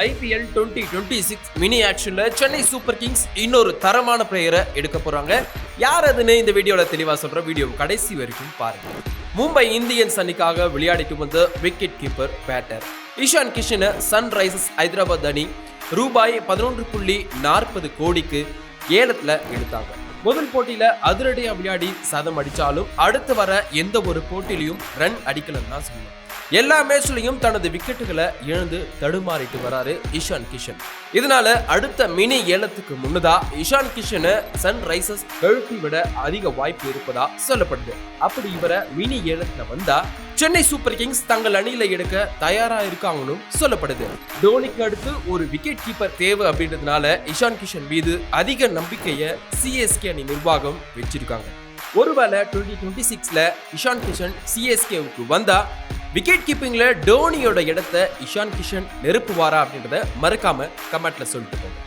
IPL 2026 mini ஆக்ஷன்ல Chennai Super Kings இன்னொரு தரமான பிளேயரை எடுக்க போறாங்க. யார் அதுன்னு இந்த வீடியோல தெளிவா சொல்ற. வீடியோ கடைசி வரைக்கும் பாருங்க. மும்பை இந்தியன்ஸ் அணிக்காக விளையாடிட்டு வந்த விக்கெட் கீப்பர் பேட்டர் இஷான் கிஷனை சன்ரைசர்ஸ் ஹைதராபாத் அணி ரூபாய் 11.40 கோடிக்கு ஏலத்துல எடுத்தாங்க. முதல் போட்டியில அதிரடியா விளையாடி சதம் அடிச்சாலும் அடுத்து வர எந்த ஒரு போட்டியிலையும் ரன் அடிக்கலன்னு தான் சொல்லணும். எல்லா மேட்ச்லயும் தனது விக்கெட்டுகளை இழந்து தடுமாறிட்டு வராரு இஷான் கிஷன். இதனால அடுத்த மினி ஏலத்துக்கு முன்னதா இஷான் கிஷனை சன்ரைசர்ஸ் கழட்டி விட அதிக வாய்ப்பு இருப்பதா சொல்லப்படுது. அப்படி இவரை மினி ஏலத்துல வந்தா சென்னை சூப்பர் கிங்ஸ் தங்கள் அணியில எடுக்க தயாரா இருக்காங்கன்னு சொல்லப்படுது. தோனிக்கு அடுத்து ஒரு விக்கெட் கீப்பர் தேவை அப்படின்றதுனால இஷான் கிஷன் மீது அதிக நம்பிக்கையை CSK அணி நிர்வாகம் வச்சிருக்காங்க. ஒருவேளை 2026ல இஷான் கிஷன் CSKவுக்கு வந்தா விக்கெட் கீப்பிங்ல டோனியோட இடத்தை இஷான் கிஷன் நிரப்புவாரா அப்படின்றத மறக்காம கமெண்ட்ல சொல்லிட்டு போங்க.